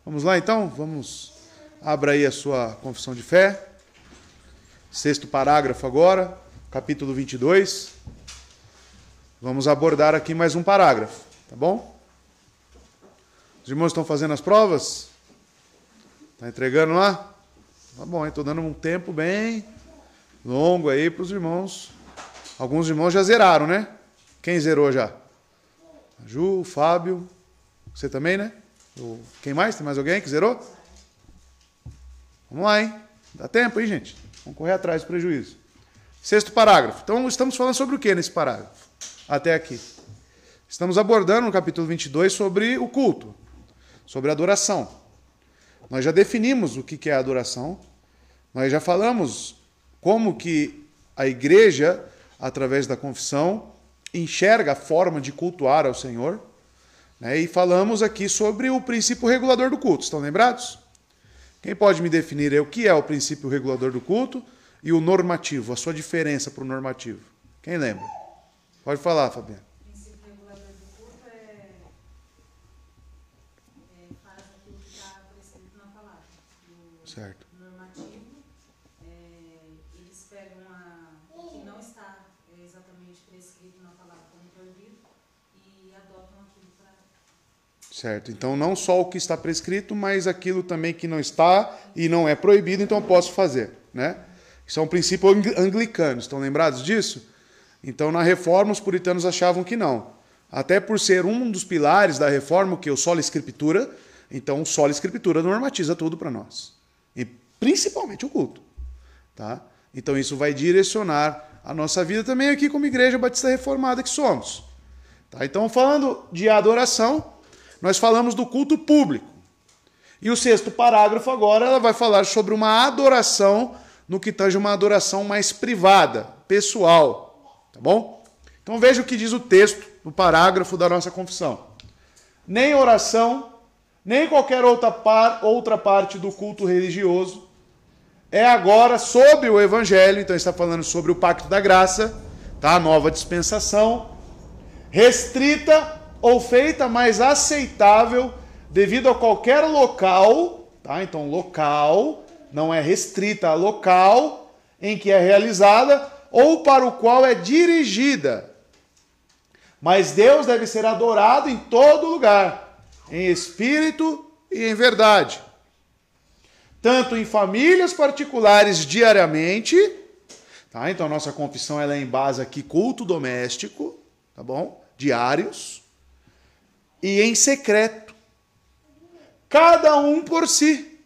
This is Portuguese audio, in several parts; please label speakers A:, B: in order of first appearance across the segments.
A: Vamos lá então? Abra aí a sua confissão de fé. Sexto parágrafo agora, capítulo 22. Vamos abordar aqui mais um parágrafo, tá bom? Os irmãos estão fazendo as provas? Está entregando lá? Tá bom, estou dando um tempo bem longo aí para os irmãos. Alguns irmãos já zeraram, né? Quem zerou já? A Ju, o Fábio, você também, né? Quem mais? Tem mais alguém que zerou? Vamos lá, hein? Dá tempo, hein, gente? Vamos correr atrás do prejuízo. Sexto parágrafo. Então, estamos falando sobre o que nesse parágrafo? Até aqui. Estamos abordando no capítulo 22 sobre o culto, sobre a adoração. Nós já definimos o que é a adoração. Nós já falamos como que a igreja, através da confissão, enxerga a forma de cultuar ao Senhor. E falamos aqui sobre o princípio regulador do culto. Estão lembrados? Quem pode me definir aí o que é o princípio regulador do culto e o normativo, a sua diferença para o normativo? Quem lembra? Pode falar, Fabiana.
B: O princípio regulador do culto faz aquilo que está prescrito na palavra.
A: Certo.
B: Normativo, eles pegam o que não está exatamente prescrito na palavra como proibido e adotam aquilo para...
A: Certo. Então, não só o que está prescrito, mas aquilo também que não está e não é proibido, então eu posso fazer, né? Isso é um princípio anglicano. Estão lembrados disso? Então, na Reforma, os puritanos achavam que não. Até por ser um dos pilares da Reforma, que é o sola escritura, então o sola escritura normatiza tudo para nós. E principalmente o culto. Tá? Então, isso vai direcionar a nossa vida também aqui como Igreja Batista Reformada que somos. Tá? Então, falando de adoração, nós falamos do culto público. E o sexto parágrafo agora ela vai falar sobre uma adoração no que tange uma adoração mais privada, pessoal. Tá bom? Então veja o que diz o texto do parágrafo da nossa confissão. Nem oração, nem qualquer outra parte do culto religioso é agora sob o Evangelho, então está falando sobre o Pacto da Graça, tá? A nova dispensação, restrita ou feita mais aceitável devido a qualquer local, tá? Então local não é restrita a local em que é realizada ou para o qual é dirigida. Mas Deus deve ser adorado em todo lugar, em espírito e em verdade. Tanto em famílias particulares diariamente, tá? Então a nossa confissão ela é em base aqui culto doméstico, tá bom? Diários. E em secreto. Cada um por si.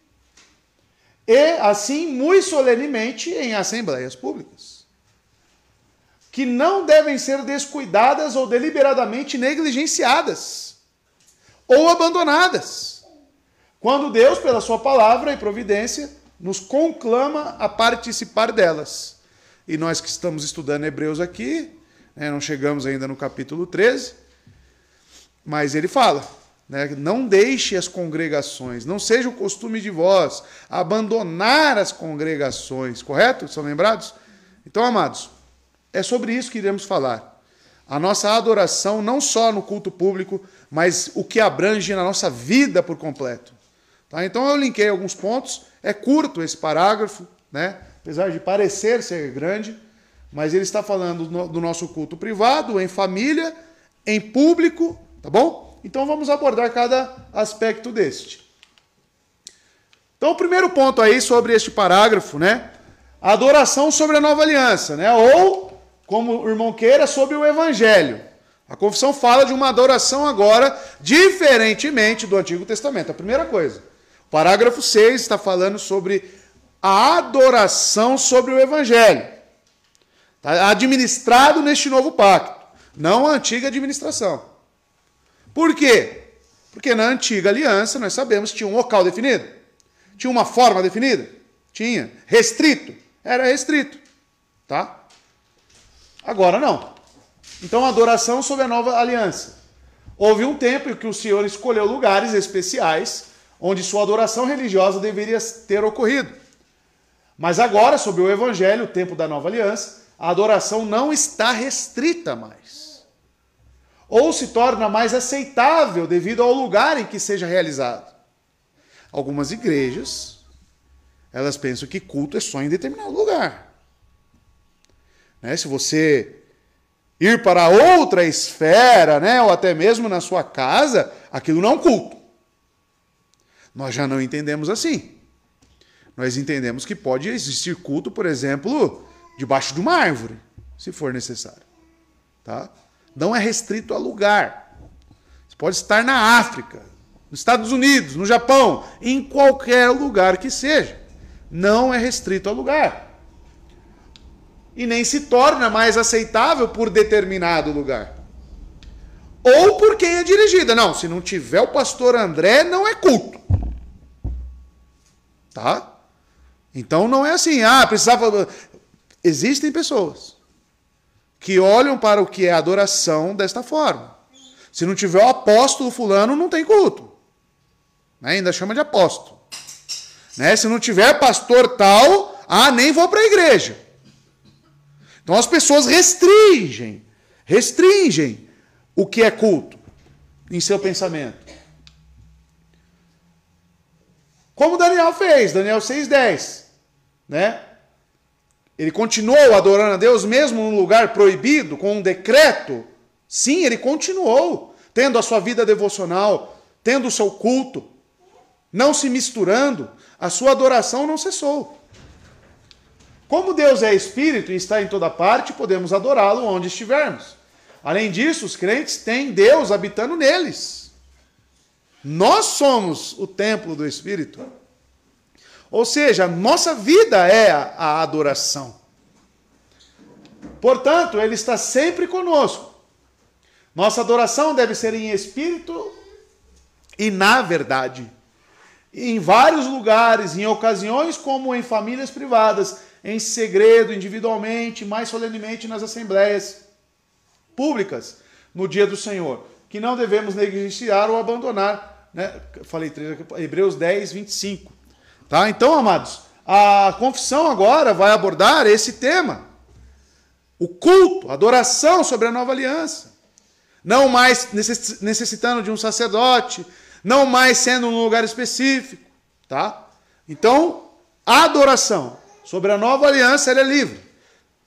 A: E assim, muito solenemente, em assembleias públicas. Que não devem ser descuidadas ou deliberadamente negligenciadas. Ou abandonadas. Quando Deus, pela sua palavra e providência, nos conclama a participar delas. E nós que estamos estudando Hebreus aqui, não chegamos ainda no capítulo 13, mas ele fala, não deixe as congregações, não seja o costume de vós abandonar as congregações, correto? Estão lembrados? Então, amados, é sobre isso que iremos falar. A nossa adoração, não só no culto público, mas o que abrange na nossa vida por completo. Tá? Então eu linkei alguns pontos, é curto esse parágrafo, apesar de parecer ser grande, mas ele está falando do nosso culto privado, em família, em público, tá bom? Então vamos abordar cada aspecto deste. Então o primeiro ponto aí sobre este parágrafo, a adoração sobre a nova aliança, ou, como o irmão queira, sobre o evangelho. A confissão fala de uma adoração agora, diferentemente do Antigo Testamento. A primeira coisa. O parágrafo 6 está falando sobre a adoração sobre o evangelho. Está administrado neste novo pacto, não a antiga administração. Por quê? Porque na antiga aliança nós sabemos que tinha um local definido, tinha uma forma definida, tinha restrito, era restrito, tá? Agora não. Então a adoração sobre a nova aliança. Houve um tempo em que o Senhor escolheu lugares especiais onde sua adoração religiosa deveria ter ocorrido. Mas agora, sob o Evangelho, o tempo da nova aliança, a adoração não está restrita mais. Ou se torna mais aceitável devido ao lugar em que seja realizado. Algumas igrejas, elas pensam que culto é só em determinado lugar. Né? Se você ir para outra esfera, né, ou até mesmo na sua casa, aquilo não é um culto. Nós já não entendemos assim. Nós entendemos que pode existir culto, por exemplo, debaixo de uma árvore, se for necessário. Tá? Não é restrito a lugar. Você pode estar na África, nos Estados Unidos, no Japão, em qualquer lugar que seja. Não é restrito a lugar. E nem se torna mais aceitável por determinado lugar. Ou por quem é dirigida. Não, se não tiver o pastor André, não é culto. Tá? Então não é assim, precisava... Existem pessoas que olham para o que é adoração desta forma. Se não tiver o apóstolo fulano, não tem culto. Né? Ainda chama de apóstolo. Né? Se não tiver pastor tal, nem vou para a igreja. Então as pessoas restringem o que é culto em seu pensamento. Como Daniel fez, Daniel 6,10. Né? Ele continuou adorando a Deus mesmo num lugar proibido, com um decreto. Sim, ele continuou tendo a sua vida devocional, tendo o seu culto, não se misturando, a sua adoração não cessou. Como Deus é espírito e está em toda parte, podemos adorá-lo onde estivermos. Além disso, os crentes têm Deus habitando neles. Nós somos o templo do Espírito. Ou seja, a nossa vida é a adoração. Portanto, Ele está sempre conosco. Nossa adoração deve ser em espírito e na verdade. Em vários lugares, em ocasiões como em famílias privadas, em segredo, individualmente, mais solenemente nas assembleias públicas, no dia do Senhor, que não devemos negligenciar ou abandonar. Né? Falei 3, Hebreus 10, 25. Tá? Então, amados, a confissão agora vai abordar esse tema. O culto, a adoração sobre a nova aliança. Não mais necessitando de um sacerdote, não mais sendo num lugar específico. Tá? Então, a adoração sobre a nova aliança ela é livre.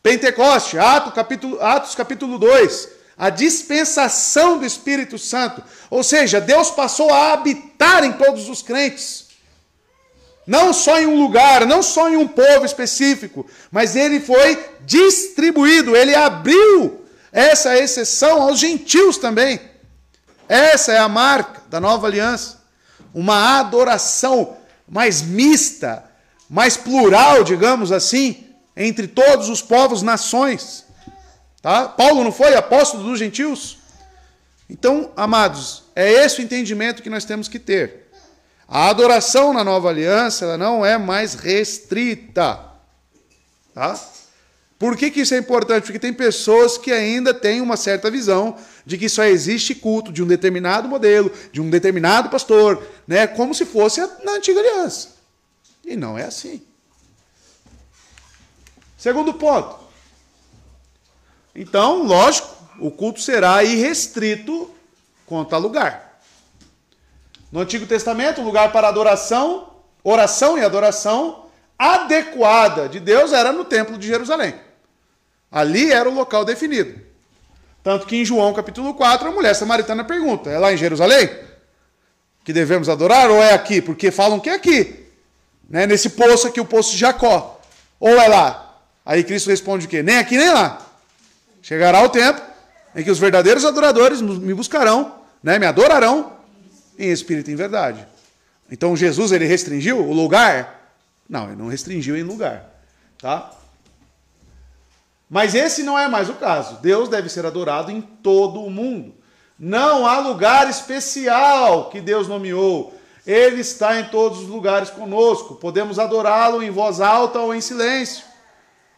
A: Pentecoste, Atos capítulo 2, a dispensação do Espírito Santo. Ou seja, Deus passou a habitar em todos os crentes. Não só em um lugar, não só em um povo específico, mas ele foi distribuído, ele abriu essa exceção aos gentios também. Essa é a marca da nova aliança. Uma adoração mais mista, mais plural, digamos assim, entre todos os povos, nações. Tá? Paulo não foi apóstolo dos gentios? Então, amados, é esse o entendimento que nós temos que ter. A adoração na nova aliança ela não é mais restrita. Tá? Por que isso é importante? Porque tem pessoas que ainda têm uma certa visão de que só existe culto de um determinado modelo, de um determinado pastor, né? Como se fosse na antiga aliança. E não é assim. Segundo ponto. Então, lógico, o culto será irrestrito quanto a lugar. No Antigo Testamento, o lugar para adoração, oração e adoração adequada de Deus era no Templo de Jerusalém. Ali era o local definido. Tanto que em João capítulo 4, a mulher samaritana pergunta, é lá em Jerusalém que devemos adorar ou é aqui? Porque falam que é aqui, né? Nesse poço aqui, o poço de Jacó. Ou é lá? Aí Cristo responde o quê? Nem aqui nem lá. Chegará o tempo em que os verdadeiros adoradores me buscarão, né? Me adorarão em espírito e em verdade. Então Jesus ele restringiu o lugar? Não, ele não restringiu em lugar. Tá? Mas esse não é mais o caso. Deus deve ser adorado em todo o mundo. Não há lugar especial que Deus nomeou. Ele está em todos os lugares conosco. Podemos adorá-lo em voz alta ou em silêncio.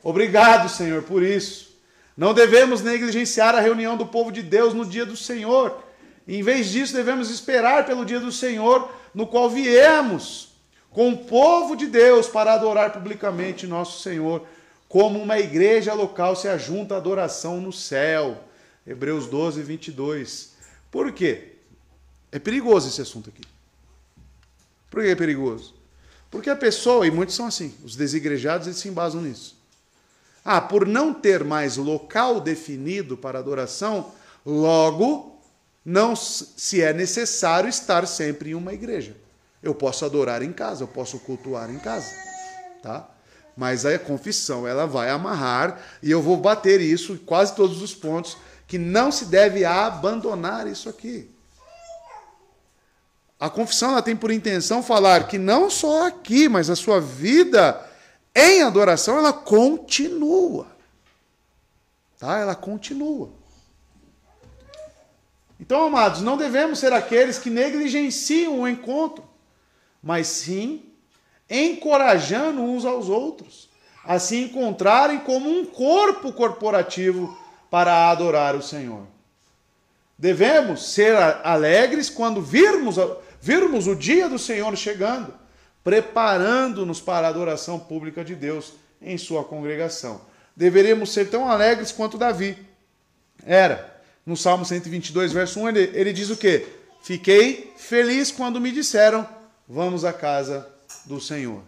A: Obrigado, Senhor, por isso. Não devemos negligenciar a reunião do povo de Deus no dia do Senhor. Em vez disso, devemos esperar pelo dia do Senhor, no qual viemos com o povo de Deus para adorar publicamente nosso Senhor, como uma igreja local se ajunta à adoração no céu. Hebreus 12, 22. Por quê? É perigoso esse assunto aqui. Por que é perigoso? Porque a pessoa, e muitos são assim, os desigrejados, eles se embasam nisso. Por não ter mais local definido para adoração, logo, não se é necessário estar sempre em uma igreja. Eu posso adorar em casa, eu posso cultuar em casa, tá? Mas a confissão, ela vai amarrar, e eu vou bater isso em quase todos os pontos, que não se deve abandonar isso aqui. A confissão, ela tem por intenção falar que não só aqui, mas a sua vida em adoração, ela continua. Tá? Ela continua. Então, amados, não devemos ser aqueles que negligenciam o encontro, mas sim encorajando uns aos outros a se encontrarem como um corpo corporativo para adorar o Senhor. Devemos ser alegres quando virmos o dia do Senhor chegando, preparando-nos para a adoração pública de Deus em sua congregação. Deveríamos ser tão alegres quanto Davi era. No Salmo 122, verso 1, ele diz o quê? Fiquei feliz quando me disseram, vamos à casa do Senhor.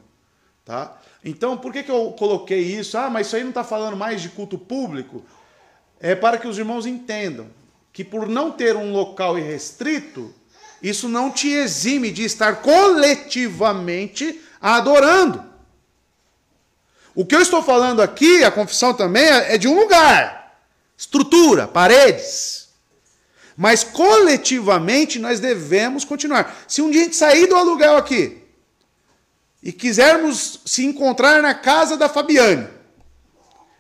A: Tá? Então, por que eu coloquei isso? Mas isso aí não está falando mais de culto público? É para que os irmãos entendam que por não ter um local irrestrito, isso não te exime de estar coletivamente adorando. O que eu estou falando aqui, a confissão também, é de um lugar, estrutura, paredes. Mas coletivamente nós devemos continuar. Se um dia a gente sair do aluguel aqui e quisermos se encontrar na casa da Fabiane,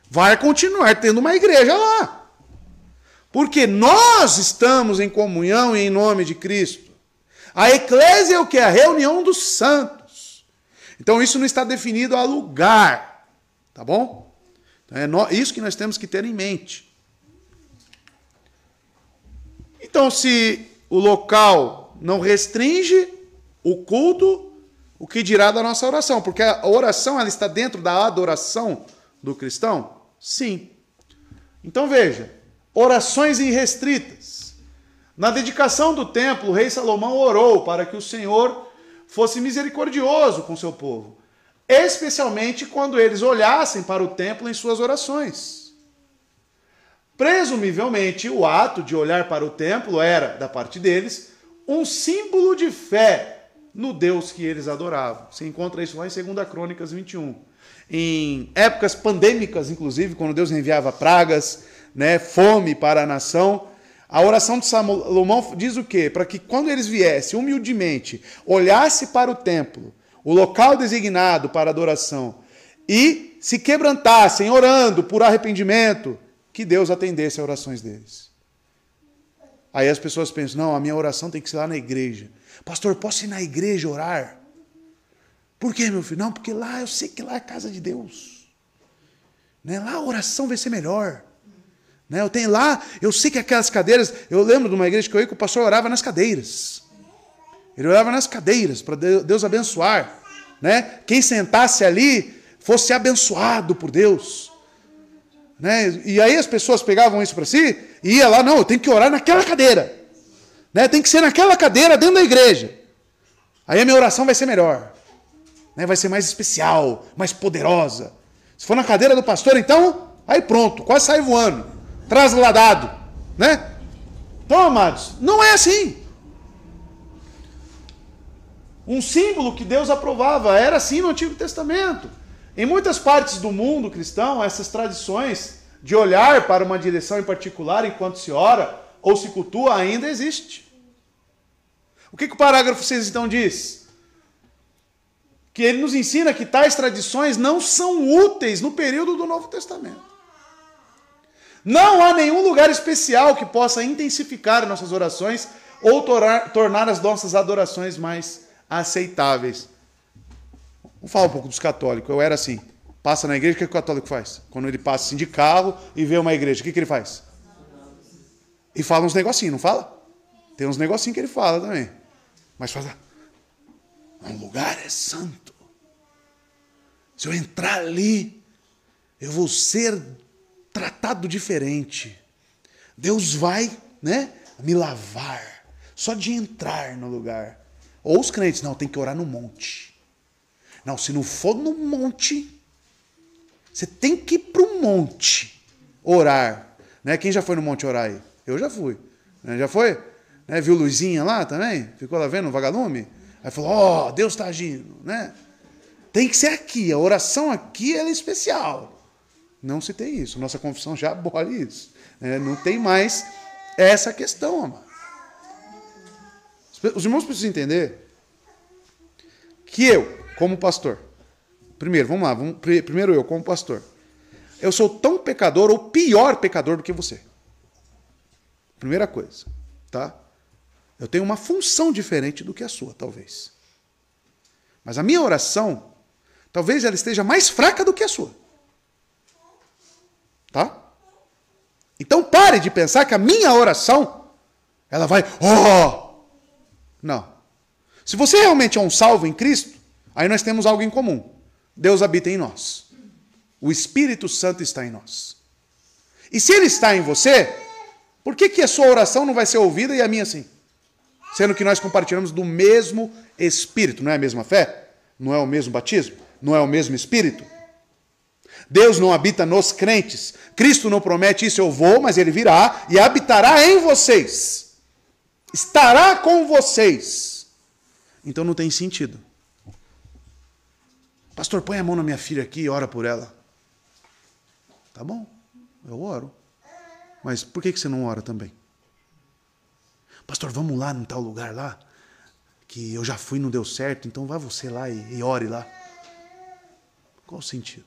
A: vai continuar tendo uma igreja lá. Porque nós estamos em comunhão e em nome de Cristo. A eclésia é o que? A reunião dos santos. Então isso não está definido a lugar. Tá bom? Então, é isso que nós temos que ter em mente. Então, se o local não restringe o culto, o que dirá da nossa oração? Porque a oração, ela está dentro da adoração do cristão? Sim. Então veja, orações irrestritas. Na dedicação do templo, o rei Salomão orou para que o Senhor fosse misericordioso com seu povo, especialmente quando eles olhassem para o templo em suas orações. Presumivelmente, o ato de olhar para o templo era, da parte deles, um símbolo de fé no Deus que eles adoravam. Você encontra isso lá em 2 Crônicas 21. Em épocas pandêmicas, inclusive, quando Deus enviava pragas, fome para a nação, a oração de Salomão diz o quê? Para que quando eles viessem humildemente, olhasse para o templo, o local designado para adoração, e se quebrantassem orando por arrependimento, que Deus atendesse as orações deles. Aí as pessoas pensam, não, a minha oração tem que ser lá na igreja. Pastor, posso ir na igreja orar? Por quê, meu filho? Não, porque lá eu sei que lá é a casa de Deus. Lá a oração vai ser melhor. Eu tenho lá, eu sei que aquelas cadeiras, eu lembro de uma igreja que eu ia que o pastor orava nas cadeiras. Ele orava nas cadeiras para Deus abençoar. Quem sentasse ali fosse abençoado por Deus. E aí as pessoas pegavam isso para si e ia lá, não, eu tenho que orar naquela cadeira. Tem que ser naquela cadeira dentro da igreja. Aí a minha oração vai ser melhor. Vai ser mais especial, mais poderosa. Se for na cadeira do pastor, então, aí pronto, quase sai voando. Trasladado. Então, amados, não é assim. Um símbolo que Deus aprovava era assim no Antigo Testamento. Em muitas partes do mundo cristão, essas tradições de olhar para uma direção em particular enquanto se ora ou se cultua ainda existe. O que o parágrafo 6 então diz? Que ele nos ensina que tais tradições não são úteis no período do Novo Testamento. Não há nenhum lugar especial que possa intensificar nossas orações ou tornar as nossas adorações mais aceitáveis. Vamos falar um pouco dos católicos. Eu era assim. Passa na igreja, o que o católico faz? Quando ele passa assim de carro e vê uma igreja, o que ele faz? E fala uns negocinhos, não fala? Tem uns negocinhos que ele fala também. Mas fala, um lugar é santo. Se eu entrar ali, eu vou ser tratado diferente. Deus vai, me lavar. Só de entrar no lugar. Ou os crentes, não, tem que orar no monte. Não, se não for no monte, você tem que ir para o monte orar. Né? Quem já foi no monte orar aí? Eu já fui. Né? Já foi? Né? Viu Luizinha lá também? Ficou lá vendo o vagalume? Aí falou, ó, Deus está agindo. Né? Tem que ser aqui. A oração aqui ela é especial. Não se tem isso. Nossa confissão já abole isso. Né? Não tem mais essa questão, amado. Os irmãos precisam entender que eu, como pastor, primeiro, vamos lá, primeiro eu, como pastor, eu sou tão pecador ou pior pecador do que você. Primeira coisa, tá? Eu tenho uma função diferente do que a sua, talvez. Mas a minha oração, talvez ela esteja mais fraca do que a sua. Tá? Então pare de pensar que a minha oração, ela vai, não. Se você realmente é um salvo em Cristo, aí nós temos algo em comum. Deus habita em nós. O Espírito Santo está em nós. E se ele está em você, por que a sua oração não vai ser ouvida e a minha sim? Sendo que nós compartilhamos do mesmo Espírito. Não é a mesma fé? Não é o mesmo batismo? Não é o mesmo Espírito? Deus não habita nos crentes. Cristo não promete isso, eu vou, mas ele virá e habitará em vocês. Estará com vocês. Então não tem sentido. Pastor, põe a mão na minha filha aqui e ora por ela. Tá bom, eu oro. Mas por que você não ora também? Pastor, vamos lá em tal lugar lá, que eu já fui e não deu certo, então vá você lá e ore lá. Qual o sentido?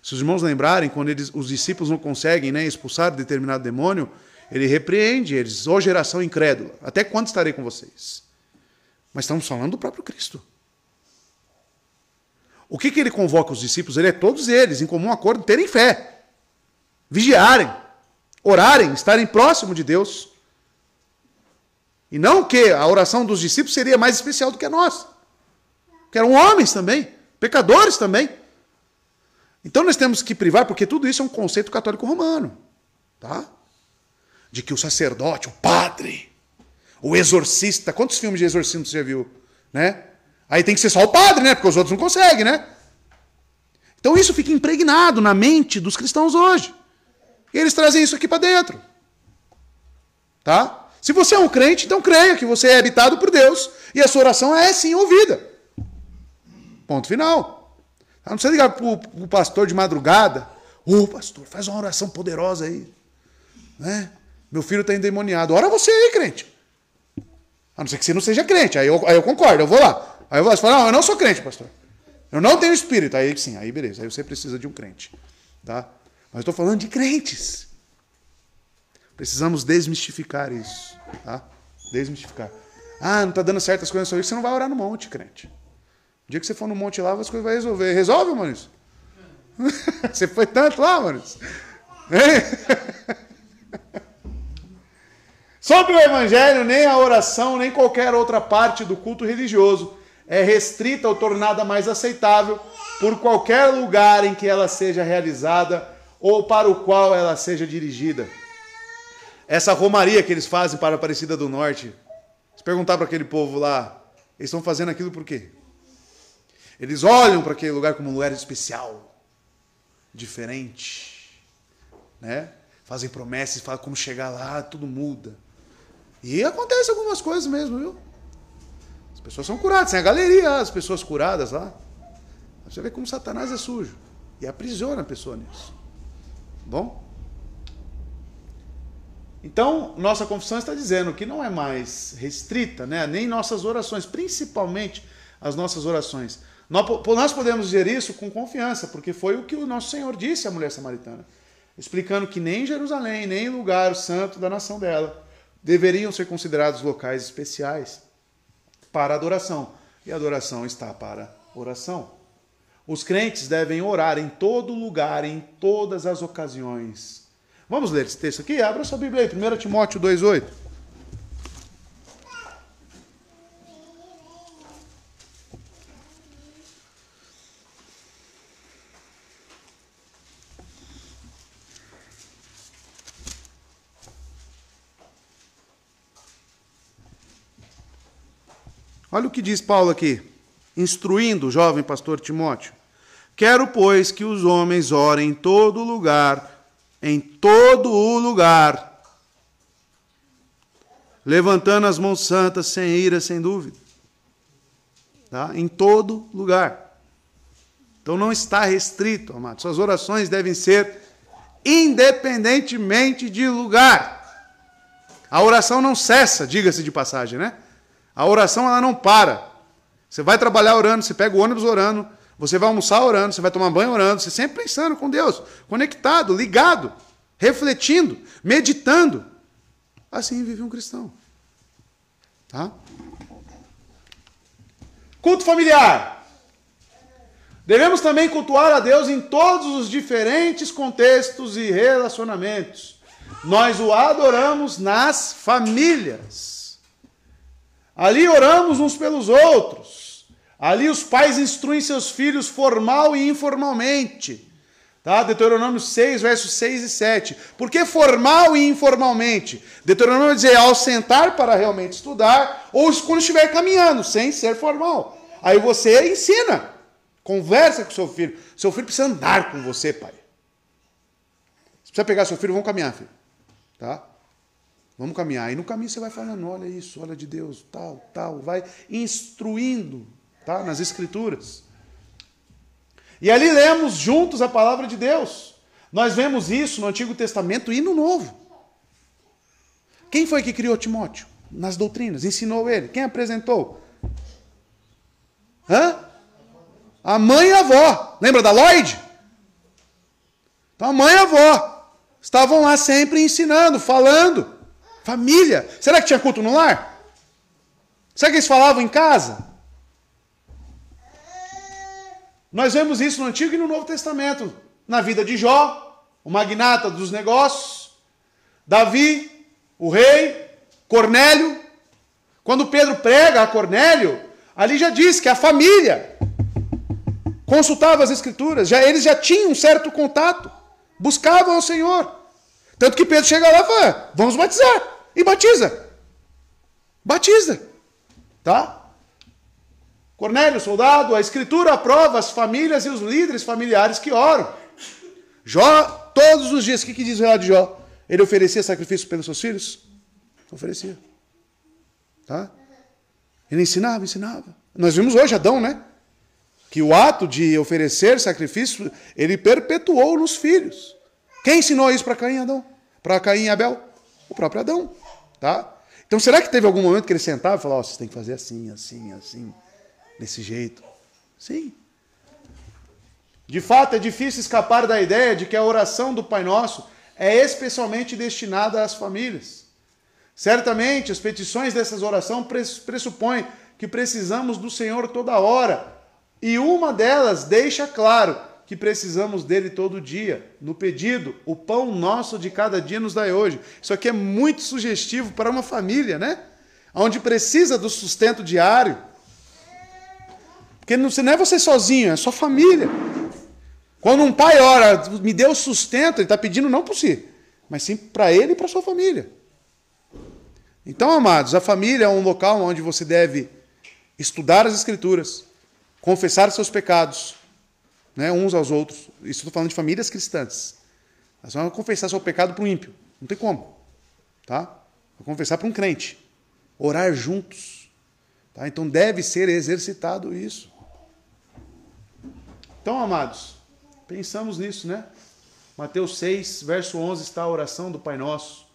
A: Se os irmãos lembrarem, quando os discípulos não conseguem, né, expulsar determinado demônio, ele repreende eles, ó geração incrédula, até quando estarei com vocês? Mas estamos falando do próprio Cristo. O que ele convoca os discípulos? Ele é todos eles, em comum acordo, terem fé, vigiarem, orarem, estarem próximo de Deus. E não que a oração dos discípulos seria mais especial do que a nossa. Que eram homens também, pecadores também. Então nós temos que privar, porque tudo isso é um conceito católico romano. Tá? De que o sacerdote, o padre, o exorcista, quantos filmes de exorcismo você já viu? Né? Aí tem que ser só o padre, né? Porque os outros não conseguem, né? Então isso fica impregnado na mente dos cristãos hoje. E eles trazem isso aqui para dentro. Tá? Se você é um crente, então creia que você é habitado por Deus e a sua oração é sim ouvida. Ponto final. Não precisa ligar para o pastor de madrugada. Pastor, faz uma oração poderosa aí. Né? Meu filho está endemoniado. Ora você aí, crente. A não ser que você não seja crente. Aí eu concordo, eu vou lá. Aí você fala, não, eu não sou crente, pastor. Eu não tenho espírito. Aí sim, aí beleza. Aí você precisa de um crente. Tá? Mas eu estou falando de crentes. Precisamos desmistificar isso. Tá? Desmistificar. Não está dando certas coisas sobre isso. Você não vai orar no monte, crente. O dia que você for no monte lá, as coisas vão resolver. Resolve, Maurício? Você foi tanto lá, Maurício? Sobre o evangelho, nem a oração, nem qualquer outra parte do culto religioso é restrita ou tornada mais aceitável por qualquer lugar em que ela seja realizada ou para o qual ela seja dirigida. Essa romaria que eles fazem para a Aparecida do Norte, se perguntar para aquele povo lá, eles estão fazendo aquilo por quê? Eles olham para aquele lugar como um lugar especial, diferente, né? Fazem promessas, falam como chegar lá, tudo muda. E acontece algumas coisas mesmo, viu? As pessoas são curadas, tem a galeria, as pessoas curadas lá. Você vê como Satanás é sujo e aprisiona a pessoa nisso. Bom? Então, nossa confissão está dizendo que não é mais restrita, né? Nem nossas orações, principalmente as nossas orações. Nós podemos dizer isso com confiança, porque foi o que o nosso Senhor disse à mulher samaritana, explicando que nem Jerusalém, nem lugar santo da nação dela deveriam ser considerados locais especiais para adoração. E a adoração está para oração. Os crentes devem orar em todo lugar, em todas as ocasiões. Vamos ler esse texto aqui? Abra sua Bíblia aí, 1 Timóteo 2,8. Olha o que diz Paulo aqui, instruindo o jovem pastor Timóteo. Quero, pois, que os homens orem em todo lugar, levantando as mãos santas, sem ira, sem dúvida. Tá? Em todo lugar. Então não está restrito, amados. Suas orações devem ser independentemente de lugar. A oração não cessa, diga-se de passagem, né? A oração, ela não para. Você vai trabalhar orando, você pega o ônibus orando, você vai almoçar orando, você vai tomar banho orando, você sempre pensando com Deus, conectado, ligado, refletindo, meditando. Assim vive um cristão. Tá? Culto familiar. Devemos também cultuar a Deus em todos os diferentes contextos e relacionamentos. Nós o adoramos nas famílias. Ali oramos uns pelos outros. Ali os pais instruem seus filhos formal e informalmente. Tá? Deuteronômio 6, versos 6 e 7. Por que formal e informalmente? Deuteronômio vai dizer ao sentar para realmente estudar, ou quando estiver caminhando, sem ser formal. Aí você ensina, conversa com seu filho. Seu filho precisa andar com você, pai. Você precisa pegar seu filho, vamos caminhar, filho. Tá? Vamos caminhar. E no caminho você vai falando, olha isso, olha de Deus, tal, tal. Vai instruindo, tá? Nas Escrituras. E ali lemos juntos a palavra de Deus. Nós vemos isso no Antigo Testamento e no Novo. Quem foi que criou Timóteo? Nas doutrinas, ensinou ele. Quem apresentou? A mãe e a avó. Lembra da Lloyd? Então a mãe e a avó estavam lá sempre ensinando, falando. Família. Será que tinha culto no lar? Será que eles falavam em casa? Nós vemos isso no Antigo e no Novo Testamento. Na vida de Jó, o magnata dos negócios. Davi, o rei. Cornélio. Quando Pedro prega a Cornélio, ali já diz que a família consultava as Escrituras. Eles já tinham um certo contato. Buscavam ao Senhor. Tanto que Pedro chega lá e fala, vamos batizar. E batiza. Batiza. Tá? Cornélio, soldado, a Escritura aprova as famílias e os líderes familiares que oram. Jó, todos os dias, o que diz o relato de Jó? Ele oferecia sacrifício pelos seus filhos? Oferecia. Tá? Ele ensinava. Nós vimos hoje Adão, né? Que o ato de oferecer sacrifício, ele perpetuou nos filhos. Quem ensinou isso para Caim e Adão? Para Caim e Abel? O próprio Adão. Tá? Então, será que teve algum momento que ele sentava e falava, vocês têm que fazer assim, assim, assim, desse jeito? Sim. De fato, é difícil escapar da ideia de que a oração do Pai Nosso é especialmente destinada às famílias. Certamente, as petições dessas orações pressupõem que precisamos do Senhor toda hora. E uma delas deixa claro que precisamos dele todo dia. No pedido, o pão nosso de cada dia nos dai hoje. Isso aqui é muito sugestivo para uma família, né? Onde precisa do sustento diário. Porque não é você sozinho, é sua família. Quando um pai ora, me dê o sustento, ele está pedindo não por si, mas sim para ele e para sua família. Então, amados, a família é um local onde você deve estudar as Escrituras, confessar seus pecados, né, uns aos outros. Isso estou falando de famílias cristãs. Nós vamos confessar seu pecado para um ímpio. Não tem como. Tá? Vou confessar para um crente. Orar juntos. Tá? Então deve ser exercitado isso. Então, amados, pensamos nisso, né? Mateus 6, verso 11, está a oração do Pai Nosso.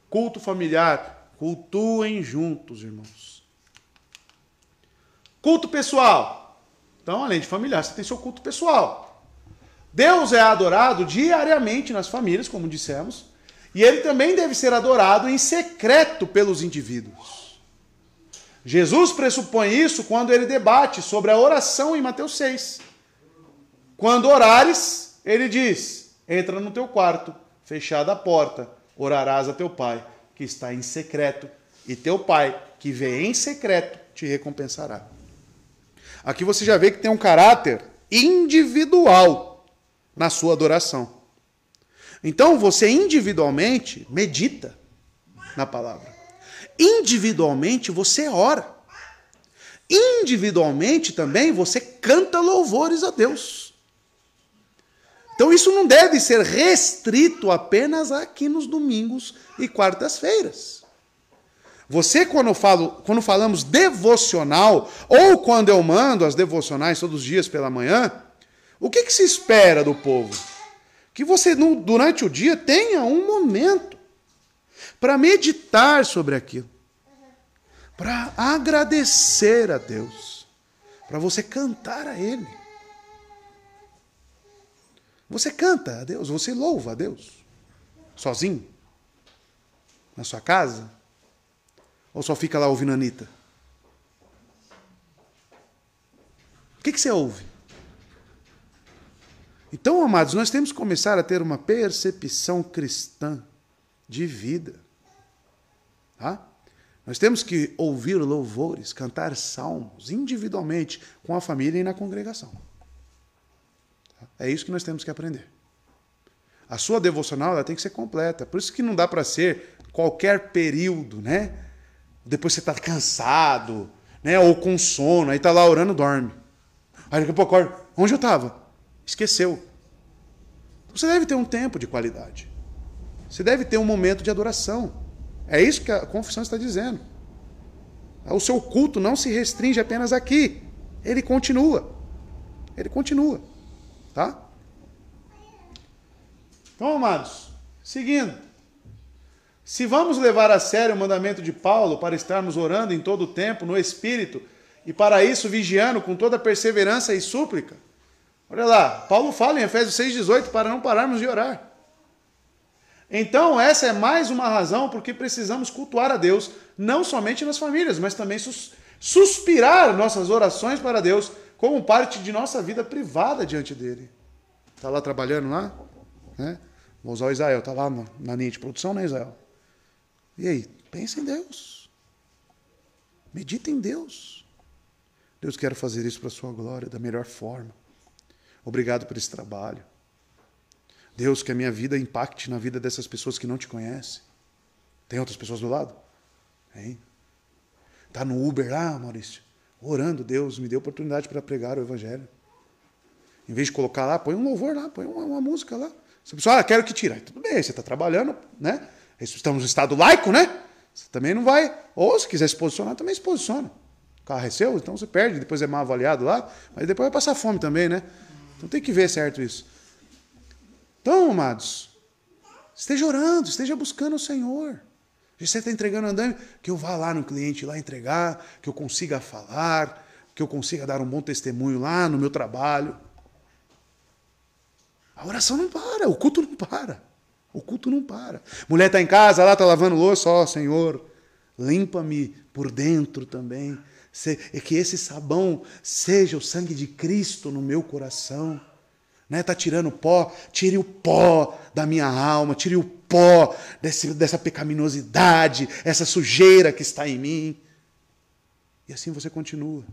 A: Culto familiar. Cultuem juntos, irmãos. Culto pessoal. Então, além de familiar, você tem seu culto pessoal. Deus é adorado diariamente nas famílias, como dissemos, e ele também deve ser adorado em secreto pelos indivíduos. Jesus pressupõe isso quando ele debate sobre a oração em Mateus 6. Quando orares, ele diz, entra no teu quarto, fechada a porta, orarás a teu pai, que está em secreto, e teu pai, que vê em secreto, te recompensará. Aqui você já vê que tem um caráter individual na sua adoração. Então você individualmente medita na palavra. Individualmente você ora. individualmente também você canta louvores a Deus. Então isso não deve ser restrito apenas aqui nos domingos e quartas-feiras. Você, quando falamos devocional, ou quando eu mando as devocionais todos os dias pela manhã, o que se espera do povo? Que você, durante o dia, tenha um momento para meditar sobre aquilo, para agradecer a Deus, para você cantar a Ele. Você canta a Deus, você louva a Deus, sozinho, na sua casa, ou só fica lá ouvindo a Anitta? O que você ouve? Então, amados, nós temos que começar a ter uma percepção cristã de vida. Tá? Nós temos que ouvir louvores, cantar salmos, individualmente, com a família e na congregação. É isso que nós temos que aprender. A sua devocional ela tem que ser completa. Por isso que não dá para ser qualquer período, né? Depois você está cansado, né? Ou com sono, aí está lá orando, dorme. Aí daqui a pouco, acorda. Onde eu estava? Esqueceu. Então, você deve ter um tempo de qualidade. Você deve ter um momento de adoração. É isso que a confissão está dizendo. O seu culto não se restringe apenas aqui. Ele continua. Ele continua. Tá? Então, amados, seguindo. Se vamos levar a sério o mandamento de Paulo para estarmos orando em todo o tempo, no Espírito, e para isso vigiando com toda perseverança e súplica, olha lá, Paulo fala em Efésios 6,18 para não pararmos de orar. Então, essa é mais uma razão porque precisamos cultuar a Deus, não somente nas famílias, mas também suspirar nossas orações para Deus como parte de nossa vida privada diante dele. Está lá trabalhando lá? Né? Vou usar o Israel, está lá na linha de produção, né, Israel? E aí? Pensa em Deus. Medita em Deus. Deus, quero fazer isso para a sua glória, da melhor forma. Obrigado por esse trabalho. Deus, que a minha vida impacte na vida dessas pessoas que não te conhecem. Tem outras pessoas do lado? Tem. Está no Uber lá, Maurício, orando, Deus, me dê oportunidade para pregar o Evangelho. Em vez de colocar lá, põe um louvor lá, põe uma música lá. Você pensa, quero que tire. Tudo bem, você está trabalhando, né? Estamos no estado laico, né? Você também não vai. Ou se quiser se posicionar, também se posiciona. O carro é seu, então você perde, depois é mal avaliado lá, mas depois vai passar fome também, né? Então tem que ver certo isso. Então, amados, esteja orando, esteja buscando o Senhor. Se você está entregando andando, que eu vá lá no cliente lá entregar, que eu consiga falar, que eu consiga dar um bom testemunho lá no meu trabalho. A oração não para, o culto não para. O culto não para. Mulher está em casa, lá está lavando louça, ó Senhor, limpa-me por dentro também. Que esse sabão seja o sangue de Cristo no meu coração. Está tirando pó, tire o pó da minha alma, tire o pó dessa pecaminosidade, essa sujeira que está em mim. E assim você continua.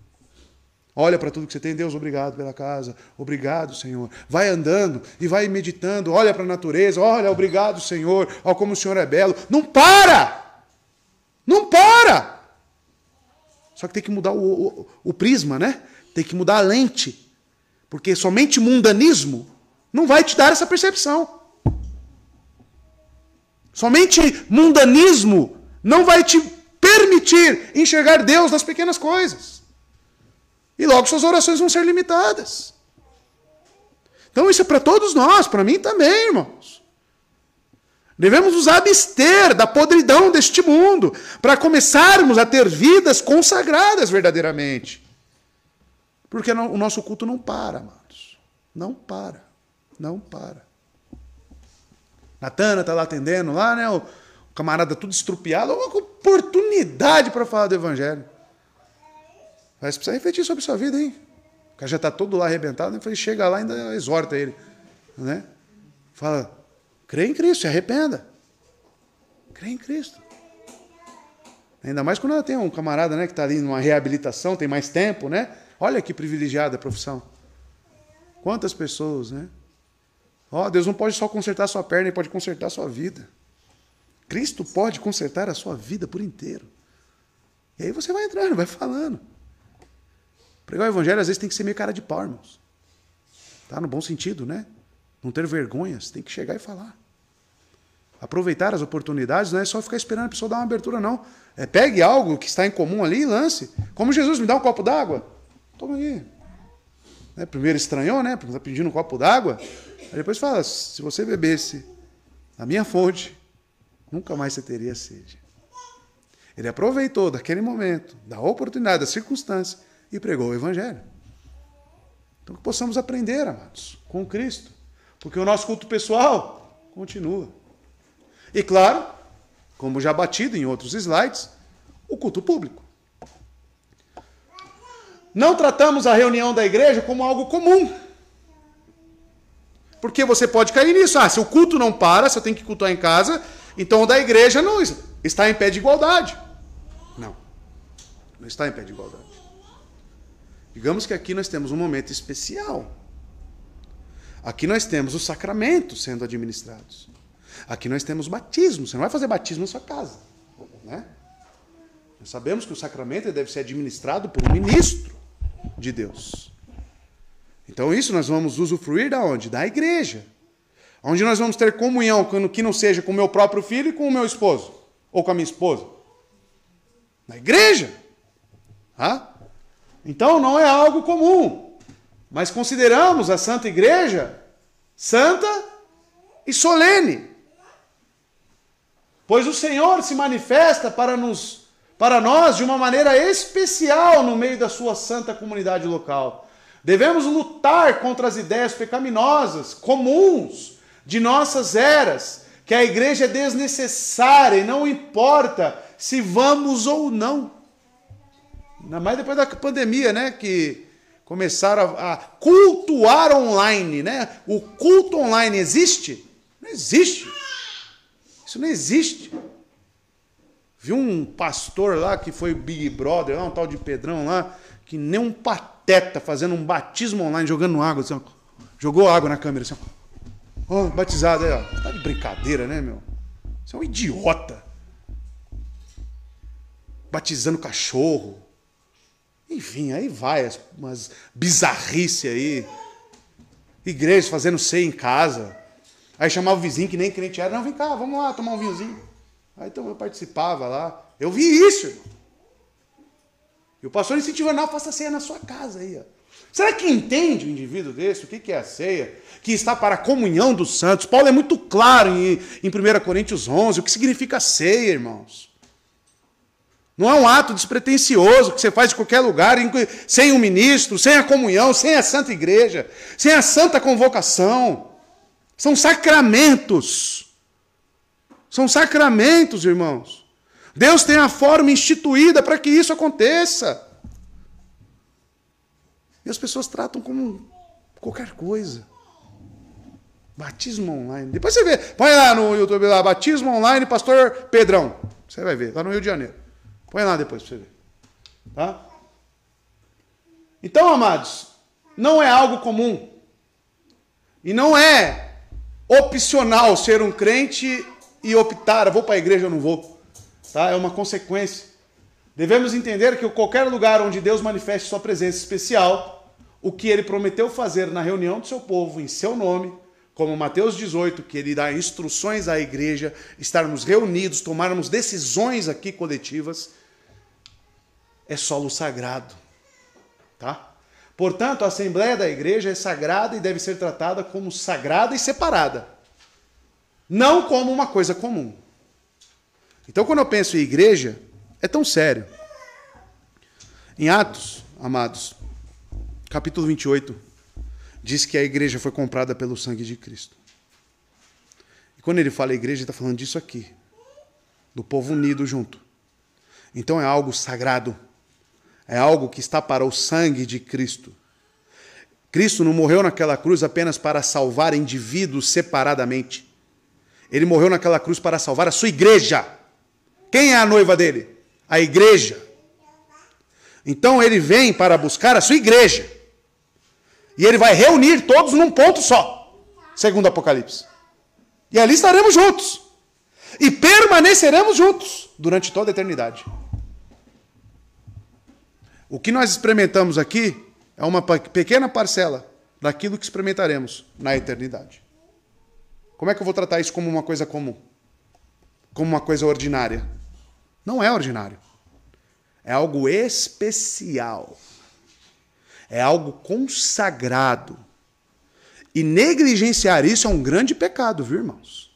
A: Olha para tudo que você tem, Deus, obrigado pela casa, obrigado, Senhor. Vai andando e vai meditando, olha para a natureza, olha, obrigado, Senhor, olha como o Senhor é belo. Não para! Não para! Só que tem que mudar o prisma, né? Tem que mudar a lente. Porque somente mundanismo não vai te dar essa percepção. Somente mundanismo não vai te permitir enxergar Deus nas pequenas coisas. E logo suas orações vão ser limitadas. Então isso é para todos nós, para mim também, irmãos. Devemos nos abster da podridão deste mundo para começarmos a ter vidas consagradas verdadeiramente. Porque o nosso culto não para, amados. Não para. Não para. Natana está lá atendendo, lá, né? O camarada tudo estrupiado. Uma oportunidade para falar do Evangelho. Mas precisa refletir sobre a sua vida, hein? O cara já está todo lá arrebentado. Ele chega lá e ainda exorta ele. Né? Fala, crê em Cristo, se arrependa. Crê em Cristo. Ainda mais quando ela tem um camarada, né, que está ali numa reabilitação, tem mais tempo, né? Olha que privilegiada a profissão. Quantas pessoas, né? Deus não pode só consertar a sua perna, Ele pode consertar a sua vida. Cristo pode consertar a sua vida por inteiro. E aí você vai entrando, vai falando. Pregar o evangelho às vezes tem que ser meio cara de pau, irmãos. Tá? No bom sentido, né? Não ter vergonhas, tem que chegar e falar. Aproveitar as oportunidades, não é só ficar esperando a pessoa dar uma abertura, não. Pegue algo que está em comum ali e lance. Como Jesus, me dá um copo d'água. Toma aí. Primeiro estranhou, né? Porque está pedindo um copo d'água. Aí depois fala, se você bebesse a minha fonte, nunca mais você teria sede. Ele aproveitou daquele momento, da oportunidade, da circunstância, e pregou o evangelho. Então que possamos aprender, amados, com Cristo. Porque o nosso culto pessoal continua. E claro, como já batido em outros slides, o culto público. Não tratamos a reunião da igreja como algo comum. Porque você pode cair nisso. Se o culto não para, se eu tenho que cultuar em casa, então o da igreja não está em pé de igualdade. Não está em pé de igualdade. Digamos que aqui nós temos um momento especial. Aqui nós temos os sacramentos sendo administrados. Aqui nós temos batismo. Você não vai fazer batismo na sua casa, né? Nós sabemos que o sacramento deve ser administrado por um ministro de Deus. Então isso nós vamos usufruir da onde? Da igreja. Onde nós vamos ter comunhão, que não seja com o meu próprio filho e com o meu esposo. Ou com a minha esposa. Na igreja. Então não é algo comum. Mas consideramos a Santa Igreja santa e solene. Pois o Senhor se manifesta para nós de uma maneira especial no meio da sua santa comunidade local. Devemos lutar contra as ideias pecaminosas, comuns, de nossas eras, que a igreja é desnecessária e não importa se vamos ou não. Ainda mais depois da pandemia, né? Que começaram a cultuar online, né? O culto online existe? Não existe. Isso não existe. Vi um pastor lá que foi Big Brother, lá, um tal de Pedrão lá, que nem um pateta fazendo um batismo online, jogando água, assim, ó. Jogou água na câmera, assim, ó. Batizado aí, ó. Tá de brincadeira, né, meu? Você é um idiota. Batizando cachorro. Enfim, aí vai umas bizarrices aí. Igrejas fazendo ceia em casa. Aí chamava o vizinho que nem crente era. Não, vem cá, vamos lá tomar um vinhozinho. Aí então eu participava lá. Eu vi isso, irmão. E o pastor incentivando, não, faça ceia na sua casa aí, ó. Será que entende o indivíduo desse? O que é a ceia? Que está para a comunhão dos santos. Paulo é muito claro em 1 Coríntios 11 o que significa ceia, irmãos. Não é um ato despretensioso que você faz em qualquer lugar, sem um ministro, sem a comunhão, sem a santa igreja, sem a santa convocação. São sacramentos. São sacramentos, irmãos. Deus tem a forma instituída para que isso aconteça. E as pessoas tratam como qualquer coisa. Batismo online. Depois você vê. Põe lá no YouTube, lá, batismo online, pastor Pedrão. Você vai ver, lá no Rio de Janeiro. Põe lá depois para você ver. Tá? Então, amados, não é algo comum. E não é opcional ser um crente e optar, vou para a igreja ou não vou. Tá? É uma consequência. Devemos entender que qualquer lugar onde Deus manifeste sua presença especial, o que ele prometeu fazer na reunião do seu povo, em seu nome, como Mateus 18, que ele dá instruções à igreja, estarmos reunidos, tomarmos decisões aqui coletivas, é solo sagrado. Tá? Portanto, a Assembleia da Igreja é sagrada e deve ser tratada como sagrada e separada. Não como uma coisa comum. Então, quando eu penso em igreja, é tão sério. Em Atos, amados, capítulo 28, diz que a igreja foi comprada pelo sangue de Cristo. E quando ele fala igreja, ele está falando disso aqui. Do povo unido junto. Então é algo sagrado. É algo que está para o sangue de Cristo. Cristo não morreu naquela cruz apenas para salvar indivíduos separadamente. Ele morreu naquela cruz para salvar a sua igreja. Quem é a noiva dele? A igreja. Então ele vem para buscar a sua igreja. E ele vai reunir todos num ponto só. Segundo Apocalipse. E ali estaremos juntos. E permaneceremos juntos durante toda a eternidade. O que nós experimentamos aqui é uma pequena parcela daquilo que experimentaremos na eternidade. Como é que eu vou tratar isso como uma coisa comum? Como uma coisa ordinária? Não é ordinário. É algo especial. É algo consagrado. E negligenciar isso é um grande pecado, viu, irmãos?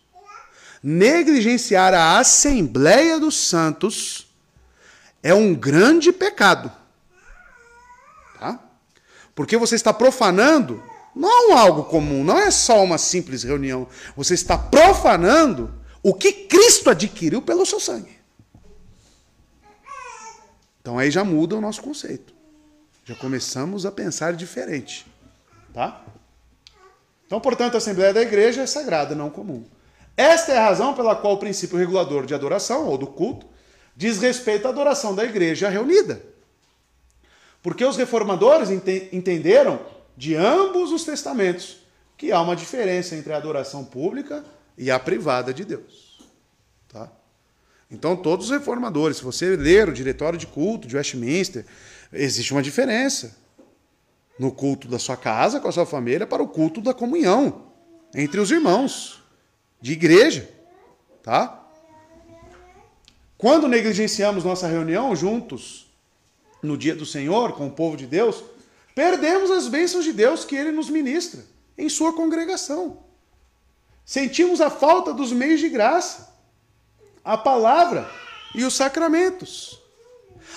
A: Negligenciar a Assembleia dos Santos é um grande pecado. Tá? Porque você está profanando não algo comum, não é só uma simples reunião. Você está profanando o que Cristo adquiriu pelo seu sangue. Então aí já muda o nosso conceito. Já começamos a pensar diferente. Tá? Então, portanto, a Assembleia da Igreja é sagrada, não comum. Esta é a razão pela qual o princípio regulador de adoração, ou do culto, diz respeito à adoração da igreja reunida. Porque os reformadores entenderam, de ambos os testamentos, que há uma diferença entre a adoração pública e a privada de Deus. Tá? Então, todos os reformadores, se você ler o Diretório de Culto de Westminster, existe uma diferença no culto da sua casa, com a sua família, para o culto da comunhão entre os irmãos de igreja. Tá? Quando negligenciamos nossa reunião juntos no dia do Senhor, com o povo de Deus, perdemos as bênçãos de Deus que Ele nos ministra em sua congregação. Sentimos a falta dos meios de graça, a palavra e os sacramentos.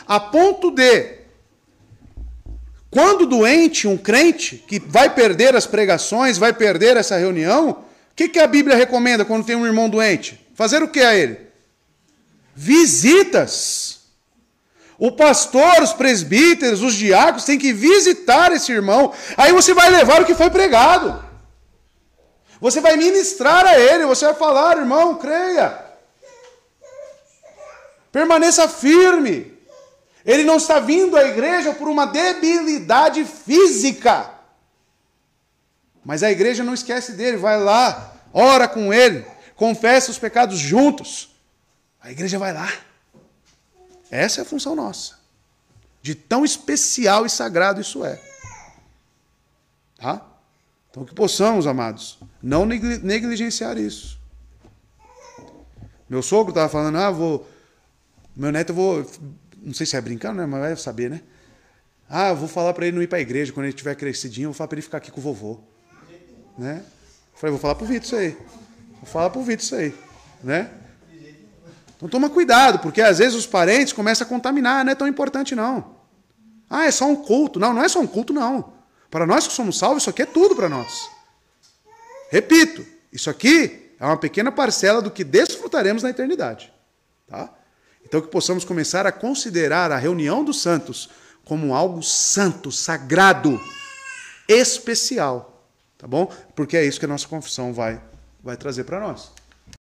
A: A ponto de, quando doente, um crente que vai perder as pregações, vai perder essa reunião, o que a Bíblia recomenda quando tem um irmão doente? Fazer o que a ele? Visitas. O pastor, os presbíteros, os diáconos têm que visitar esse irmão. Aí você vai levar o que foi pregado. Você vai ministrar a ele, você vai falar, irmão, creia. Permaneça firme. Ele não está vindo à igreja por uma debilidade física. Mas a igreja não esquece dele, vai lá, ora com ele, confessa os pecados juntos. A igreja vai lá. Essa é a função nossa. De tão especial e sagrado isso é. Tá? Então que possamos, amados, não negligenciar isso. Meu sogro estava falando, meu neto, não sei se é brincando, né? Mas vai saber, né? Eu vou falar para ele não ir para a igreja, quando ele tiver crescidinho, eu vou falar para ele ficar aqui com o vovô. Né? Falei, vou falar pro Vitor isso aí. Vou falar pro Vitor isso aí. Né? Então toma cuidado, porque às vezes os parentes começam a contaminar, não é tão importante não. É só um culto. Não, não é só um culto não. Para nós que somos salvos, isso aqui é tudo para nós. Repito, isso aqui é uma pequena parcela do que desfrutaremos na eternidade. Tá? Então que possamos começar a considerar a reunião dos santos como algo santo, sagrado, especial. Tá bom? Porque é isso que a nossa confissão vai trazer para nós.